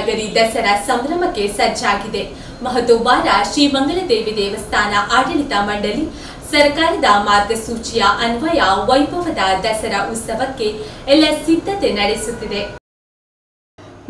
ನಗರಿ ದಸರಾ ಸಂಭ್ರಮಕ್ಕೆ ಸಜ್ಜಾಗಿದೆ. ಮಹತೋಬಾರ ಶ್ರೀ ಮಂಗಳದೇವಿ ದೇವಸ್ಥಾನ ಆಡಳಿತ ಮಂಡಳಿ ಸರ್ಕಾರದ ಮಾರ್ಗಸೂಚಿಯ ಅನ್ವಯ ವೈಭವದ ದಸರಾ ಉತ್ಸವಕ್ಕೆ ಎಲ್ಲ ಸಿದ್ಧತೆ ನಡೆಸುತ್ತಿದೆ.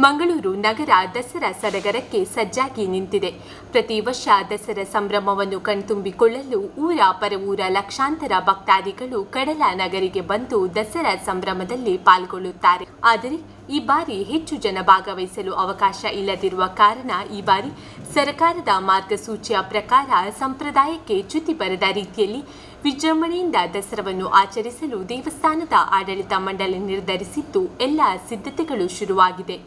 ಮಂಗಳೂರು ನಗರ ದಸರಾ ಸಡಗರಕ್ಕೆ ಸಜ್ಜಾಗಿ ನಿಂತಿದೆ. ಪ್ರತಿ ವರ್ಷ ದಸರಾ ಸಂಭ್ರಮವನ್ನು ಕಣ್ತುಂಬಿಕೊಳ್ಳಲು ಊರ ಪರವೂರ ಲಕ್ಷಾಂತರ ಭಕ್ತಾದಿಗಳು ಕಡಲ ನಗರಿಗೆ ಬಂದು ದಸರಾ ಸಂಭ್ರಮದಲ್ಲಿ ಪಾಲ್ಗೊಳ್ಳುತ್ತಾರೆ. ಆದರೆ ಈ ಬಾರಿ ಹೆಚ್ಚು ಜನ ಭಾಗವಹಿಸಲು ಅವಕಾಶ ಇಲ್ಲದಿರುವ ಕಾರಣ ಈ ಬಾರಿ ಸರ್ಕಾರದ ಮಾರ್ಗಸೂಚಿಯ ಪ್ರಕಾರ ಸಂಪ್ರದಾಯಕ್ಕೆ ಚ್ಯುತಿ ಬರದ ರೀತಿಯಲ್ಲಿ ವಿಜೃಂಭಣೆಯಿಂದ ದಸರಾವನ್ನು ಆಚರಿಸಲು ದೇವಸ್ಥಾನದ ಆಡಳಿತ ಮಂಡಳಿ ನಿರ್ಧರಿಸಿದ್ದು ಎಲ್ಲ ಸಿದ್ಧತೆಗಳು ಶುರುವಾಗಿದೆ.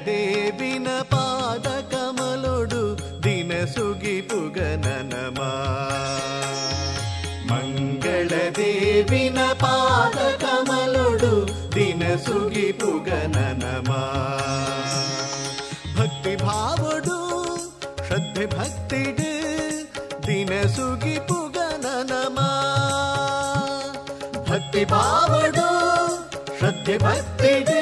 ದೇವಿನ ಪಾದ ಕಮಲೊಡು ದಿನ ಸುಗಿ ಪುಗನನಮ ಮಂಗಳ ದೇವಿನ ಪಾದ ಕಮಲೊಡು ದಿನ ಸುಗಿ ಪುಗನನಮ ಭಕ್ತಿ ಭಾವಡು ಶ್ರದ್ಧೆ ಭಕ್ತಿಡು ದಿನ ಸುಗಿ ಪುಗನನಮ ಭಕ್ತಿ ಭಾವಡು ಶ್ರದ್ಧೆ ಭಕ್ತಿಡು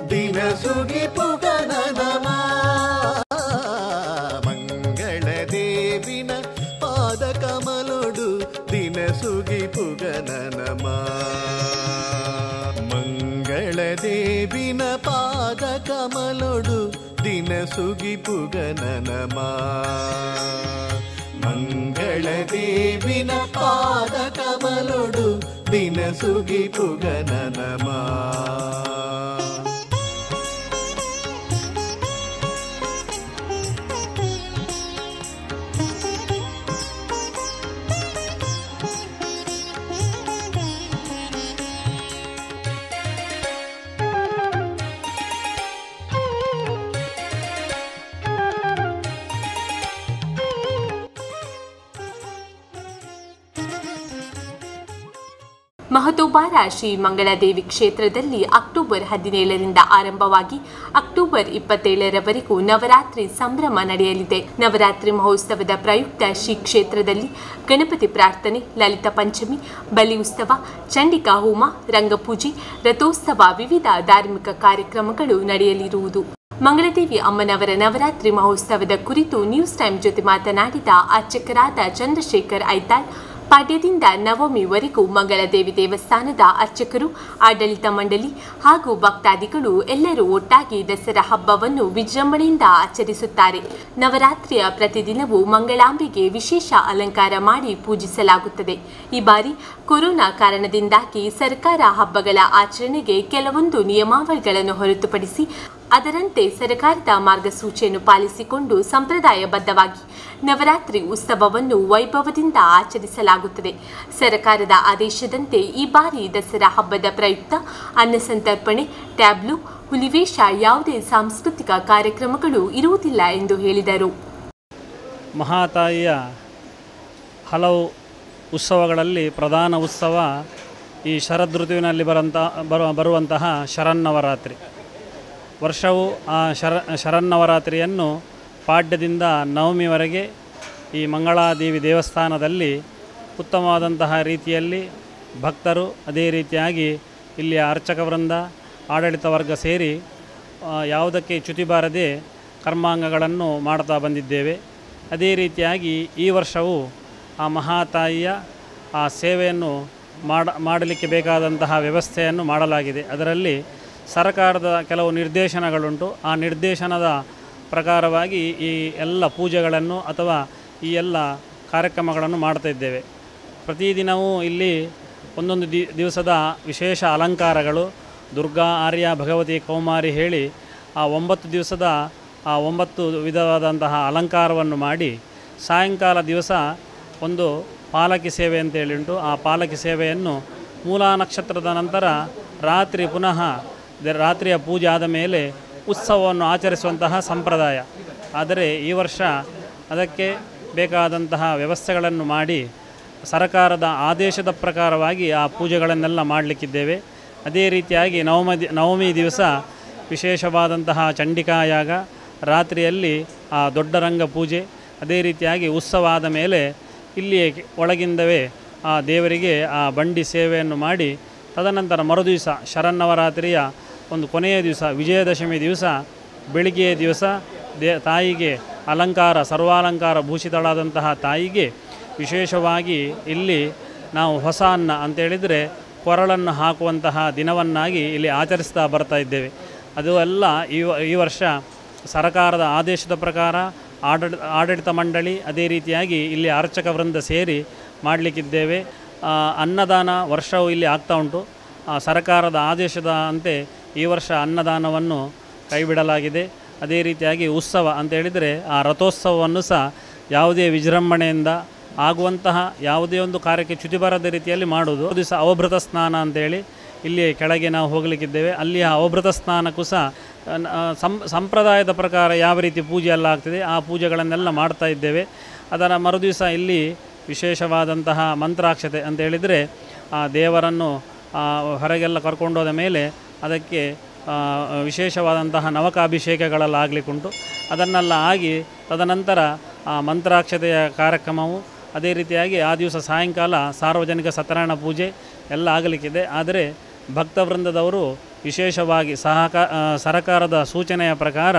ದಿನ ಸುಗಿ ಪುಗನನಮ ಮಂಗಳ ದೇವಿನ ಪಾದ ಕಮಲೊಡು ದಿನ ಸುಗಿ ಪುಗನನಮ ಮಂಗಳ ದೇವಿನ ಪಾದ ಕಮಲೊಡು ದಿನ ಸುಗಿ ಪುಗನನಮ ಮಂಗಳ ದೇವಿನ ಪಾದ ಕಮಲೊಡು ದಿನ ಸುಗಿ ಪುಗನನಮ ಮಹತೋಬಾರ ಶ್ರೀ ಮಂಗಳದೇವಿ ಕ್ಷೇತ್ರದಲ್ಲಿ ಅಕ್ಟೋಬರ್ 17ರಿಂದ ಆರಂಭವಾಗಿ ಅಕ್ಟೋಬರ್ 27ರವರೆಗೂ ನವರಾತ್ರಿ ಸಂಭ್ರಮ ನಡೆಯಲಿದೆ. ನವರಾತ್ರಿ ಮಹೋತ್ಸವದ ಪ್ರಯುಕ್ತ ಶ್ರೀ ಕ್ಷೇತ್ರದಲ್ಲಿ ಗಣಪತಿ ಪ್ರಾರ್ಥನೆ, ಲಲಿತ ಪಂಚಮಿ, ಬಲಿ ಉತ್ಸವ, ಚಂಡಿಕಾ ಹೋಮ, ರಂಗಪೂಜೆ, ರಥೋತ್ಸವ, ವಿವಿಧ ಧಾರ್ಮಿಕ ಕಾರ್ಯಕ್ರಮಗಳು ನಡೆಯಲಿರುವುದು. ಮಂಗಳದೇವಿ ಅಮ್ಮನವರ ನವರಾತ್ರಿ ಮಹೋತ್ಸವದ ಕುರಿತು ನ್ಯೂಸ್ ಟೈಮ್ ಜೊತೆ ಮಾತನಾಡಿದ ಅರ್ಚಕರಾದ ಚಂದ್ರಶೇಖರ್ ಐತಾಳ್, ಪಾಡ್ಯದಿಂದ ನವಮಿವರೆಗೂ ಮಂಗಳದೇವಿ ದೇವಸ್ಥಾನದ ಅರ್ಚಕರು, ಆಡಳಿತ ಮಂಡಳಿ ಹಾಗೂ ಭಕ್ತಾದಿಗಳು ಎಲ್ಲರೂ ಒಟ್ಟಾಗಿ ದಸರಾ ಹಬ್ಬವನ್ನು ವಿಜೃಂಭಣೆಯಿಂದ ಆಚರಿಸುತ್ತಾರೆ. ನವರಾತ್ರಿಯ ಪ್ರತಿದಿನವೂ ಮಂಗಳಾಂಬೆಗೆ ವಿಶೇಷ ಅಲಂಕಾರ ಮಾಡಿ ಪೂಜಿಸಲಾಗುತ್ತದೆ. ಈ ಬಾರಿ ಕೊರೋನಾ ಕಾರಣದಿಂದಾಗಿ ಸರ್ಕಾರ ಹಬ್ಬಗಳ ಆಚರಣೆಗೆ ಕೆಲವೊಂದು ನಿಯಮಾವಳಿಗಳನ್ನು ಹೊರತುಪಡಿಸಿ ಅದರಂತೆ ಸರ್ಕಾರದ ಮಾರ್ಗಸೂಚಿಯನ್ನು ಪಾಲಿಸಿಕೊಂಡು ಸಂಪ್ರದಾಯಬದ್ಧವಾಗಿ ನವರಾತ್ರಿ ಉತ್ಸವವನ್ನು ವೈಭವದಿಂದ ಆಚರಿಸಲಾಗುತ್ತದೆ. ಸರ್ಕಾರದ ಆದೇಶದಂತೆ ಈ ಬಾರಿ ದಸರಾ ಹಬ್ಬದ ಪ್ರಯುಕ್ತ ಅನ್ನಸಂತರ್ಪಣೆ, ಟ್ಯಾಬ್ಲು, ಹುಲಿವೇಷ, ಯಾವುದೇ ಸಾಂಸ್ಕೃತಿಕ ಕಾರ್ಯಕ್ರಮಗಳು ಇರುವುದಿಲ್ಲ ಎಂದು ಹೇಳಿದರು. ಮಹಾತಾಯಿಯ ಹಲವು ಉತ್ಸವಗಳಲ್ಲಿ ಪ್ರಧಾನ ಉತ್ಸವ ಈ ಶರದೃತುವಿನಲ್ಲಿ ಬರುವಂತಹ ಶರನ್ನವರಾತ್ರಿ. ವರ್ಷವೂ ಆ ಶರನ್ನವರಾತ್ರಿಯನ್ನು ಪಾಡ್ಯದಿಂದ ನವಮಿವರೆಗೆ ಈ ಮಂಗಳಾದೇವಿ ದೇವಸ್ಥಾನದಲ್ಲಿ ಉತ್ತಮವಾದಂತಹ ರೀತಿಯಲ್ಲಿ ಭಕ್ತರು, ಅದೇ ರೀತಿಯಾಗಿ ಇಲ್ಲಿಯ ಅರ್ಚಕ ವೃಂದ, ಆಡಳಿತ ವರ್ಗ ಸೇರಿ ಯಾವುದಕ್ಕೆ ಚ್ಯುತಿ ಬಾರದೆ ಕರ್ಮಾಂಗಗಳನ್ನು ಮಾಡ್ತಾ ಬಂದಿದ್ದೇವೆ. ಅದೇ ರೀತಿಯಾಗಿ ಈ ವರ್ಷವೂ ಆ ಮಹಾತಾಯಿಯ ಆ ಸೇವೆಯನ್ನು ಮಾಡಲಿಕ್ಕೆ ಬೇಕಾದಂತಹ ವ್ಯವಸ್ಥೆಯನ್ನು ಮಾಡಲಾಗಿದೆ. ಅದರಲ್ಲಿ ಸರ್ಕಾರದ ಕೆಲವು ನಿರ್ದೇಶನಗಳುಂಟು. ಆ ನಿರ್ದೇಶನದ ಪ್ರಕಾರವಾಗಿ ಈ ಎಲ್ಲ ಪೂಜೆಗಳನ್ನು ಅಥವಾ ಈ ಎಲ್ಲ ಕಾರ್ಯಕ್ರಮಗಳನ್ನು ಮಾಡ್ತಾ ಇದ್ದೇವೆ. ಪ್ರತಿದಿನವೂ ಇಲ್ಲಿ ಒಂದೊಂದು ದಿವಸದ ವಿಶೇಷ ಅಲಂಕಾರಗಳು, ದುರ್ಗಾ, ಆರ್ಯ, ಭಗವತಿ, ಕೌಮಾರಿ ಹೇಳಿ ಆ 9 ದಿವಸದ ಆ 9 ವಿಧವಾದಂತಹ ಅಲಂಕಾರವನ್ನು ಮಾಡಿ ಸಾಯಂಕಾಲ ದಿವಸ ಒಂದು ಪಾಲಕಿ ಸೇವೆ ಅಂತೇಳಿ ಉಂಟು. ಆ ಪಾಲಕಿ ಸೇವೆಯನ್ನು ಮೂಲಾ ನಕ್ಷತ್ರದ ನಂತರ ರಾತ್ರಿ ಪುನಃ ರಾತ್ರಿಯ ಪೂಜೆ ಆದ ಮೇಲೆ ಉತ್ಸವವನ್ನು ಆಚರಿಸುವಂತಹ ಸಂಪ್ರದಾಯ. ಆದರೆ ಈ ವರ್ಷ ಅದಕ್ಕೆ ಬೇಕಾದಂತಹ ವ್ಯವಸ್ಥೆಗಳನ್ನು ಮಾಡಿ ಸರಕಾರದ ಆದೇಶದ ಪ್ರಕಾರವಾಗಿ ಆ ಪೂಜೆಗಳನ್ನೆಲ್ಲ ಮಾಡಲಿಕ್ಕಿದ್ದೇವೆ. ಅದೇ ರೀತಿಯಾಗಿ ನವಮಿ ದಿವಸ ವಿಶೇಷವಾದಂತಹ ಚಂಡಿಕಾಯಾಗ, ರಾತ್ರಿಯಲ್ಲಿ ಆ ದೊಡ್ಡ ರಂಗ ಪೂಜೆ, ಅದೇ ರೀತಿಯಾಗಿ ಉತ್ಸವ ಆದ ಮೇಲೆ ಇಲ್ಲಿಯೇ ಒಳಗಿಂದವೇ ಆ ದೇವರಿಗೆ ಆ ಬಂಡಿ ಸೇವೆಯನ್ನು ಮಾಡಿ ತದನಂತರ ಮರುದಿವಸ ಶರನ್ನವರಾತ್ರಿಯ ಒಂದು ಕೊನೆಯ ದಿವಸ ವಿಜಯದಶಮಿ ದಿವಸ ಬೆಳಿಗ್ಗೆಯ ದಿವಸ ತಾಯಿಗೆ ಅಲಂಕಾರ ಸರ್ವಾಲಂಕಾರ ಭೂಷಿತಳಾದಂತಹ ತಾಯಿಗೆ ವಿಶೇಷವಾಗಿ ಇಲ್ಲಿ ನಾವು ಹೊಸ ಅನ್ನ ಅಂತೇಳಿದರೆ ಕೊರಳನ್ನು ಹಾಕುವಂತಹ ದಿನವನ್ನಾಗಿ ಇಲ್ಲಿ ಆಚರಿಸ್ತಾ ಬರ್ತಾ ಇದ್ದೇವೆ. ಅದು ಎಲ್ಲ ಈ ವರ್ಷ ಸರಕಾರದ ಆದೇಶದ ಪ್ರಕಾರ ಆಡಳಿತ ಮಂಡಳಿ ಅದೇ ರೀತಿಯಾಗಿ ಇಲ್ಲಿ ಅರ್ಚಕ ವೃಂದ ಸೇರಿ ಮಾಡಲಿಕ್ಕಿದ್ದೇವೆ. ಅನ್ನದಾನ ವರ್ಷವೂ ಇಲ್ಲಿ ಆಗ್ತಾ ಉಂಟು. ಸರಕಾರದ ಆದೇಶದ ಅಂತೆ ಈ ವರ್ಷ ಅನ್ನದಾನವನ್ನು ಕೈಬಿಡಲಾಗಿದೆ. ಅದೇ ರೀತಿಯಾಗಿ ಉತ್ಸವ ಅಂತೇಳಿದರೆ ಆ ರಥೋತ್ಸವವನ್ನು ಸಹ ಯಾವುದೇ ವಿಜೃಂಭಣೆಯಿಂದ ಆಗುವಂತಹ ಯಾವುದೇ ಒಂದು ಕಾರ್ಯಕ್ಕೆ ಚ್ಯುತಿ ಬರದ ರೀತಿಯಲ್ಲಿ ಮಾಡುವುದು. ದಿವಸ ಅವಭೃತ ಸ್ನಾನ ಅಂತೇಳಿ ಇಲ್ಲಿ ಕೆಳಗೆ ನಾವು ಹೋಗಲಿಕ್ಕಿದ್ದೇವೆ. ಅಲ್ಲಿಯ ಅವಭೃತ ಸ್ನಾನಕ್ಕೂ ಸಹ ಸಂಪ್ರದಾಯದ ಪ್ರಕಾರ ಯಾವ ರೀತಿ ಪೂಜೆ ಎಲ್ಲ ಆಗ್ತದೆ ಆ ಪೂಜೆಗಳನ್ನೆಲ್ಲ ಮಾಡ್ತಾ ಇದ್ದೇವೆ. ಅದರ ಮರುದಿವಸ ಇಲ್ಲಿ ವಿಶೇಷವಾದಂತಹ ಮಂತ್ರಾಕ್ಷತೆ ಅಂತೇಳಿದರೆ ಆ ದೇವರನ್ನು ಹೊರಗೆಲ್ಲ ಕರ್ಕೊಂಡೋದ ಮೇಲೆ ಅದಕ್ಕೆ ವಿಶೇಷವಾದಂತಹ ನವಕಾಭಿಷೇಕಗಳೆಲ್ಲ ಆಗಲಿಕ್ಕುಂಟು. ಅದನ್ನೆಲ್ಲ ಆಗಿ ತದನಂತರ ಆ ಮಂತ್ರಾಕ್ಷತೆಯ ಕಾರ್ಯಕ್ರಮವು ಅದೇ ರೀತಿಯಾಗಿ ಆ ದಿವಸ ಸಾಯಂಕಾಲ ಸಾರ್ವಜನಿಕ ಸತ್ಯನಾರಾಯಣ ಪೂಜೆ ಎಲ್ಲ ಆಗಲಿಕ್ಕಿದೆ. ಆದರೆ ಭಕ್ತವೃಂದದವರು ವಿಶೇಷವಾಗಿ ಸರಕಾರದ ಸೂಚನೆಯ ಪ್ರಕಾರ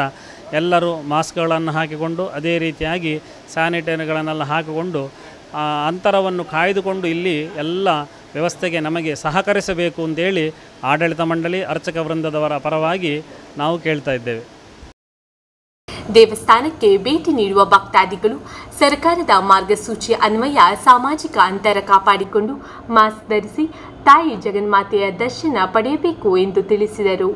ಎಲ್ಲರೂ ಮಾಸ್ಕ್ಗಳನ್ನು ಹಾಕಿಕೊಂಡು ಅದೇ ರೀತಿಯಾಗಿ ಸ್ಯಾನಿಟೈಸರ್ಗಳನ್ನೆಲ್ಲ ಹಾಕಿಕೊಂಡು ಅಂತರವನ್ನು ಕಾಯ್ದುಕೊಂಡು ಇಲ್ಲಿ ಎಲ್ಲ ವ್ಯವಸ್ಥೆಗೆ ನಮಗೆ ಸಹಕರಿಸಬೇಕು ಅಂತೇಳಿ ಆಡಳಿತ ಮಂಡಳಿ ಅರ್ಚಕ ವೃಂದದವರ ಪರವಾಗಿ ನಾವು ಕೇಳ್ತಾ ಇದ್ದೇವೆ. ದೇವಸ್ಥಾನಕ್ಕೆ ಭೇಟಿ ನೀಡುವ ಭಕ್ತಾದಿಗಳು ಸರ್ಕಾರದ ಮಾರ್ಗಸೂಚಿ ಅನ್ವಯ ಸಾಮಾಜಿಕ ಅಂತರ ಕಾಪಾಡಿಕೊಂಡು ಮಾಸ್ಕ್ ಧರಿಸಿ ತಾಯಿ ಜಗನ್ಮಾತೆಯ ದರ್ಶನ ಪಡೆಯಬೇಕು ಎಂದು ತಿಳಿಸಿದರು.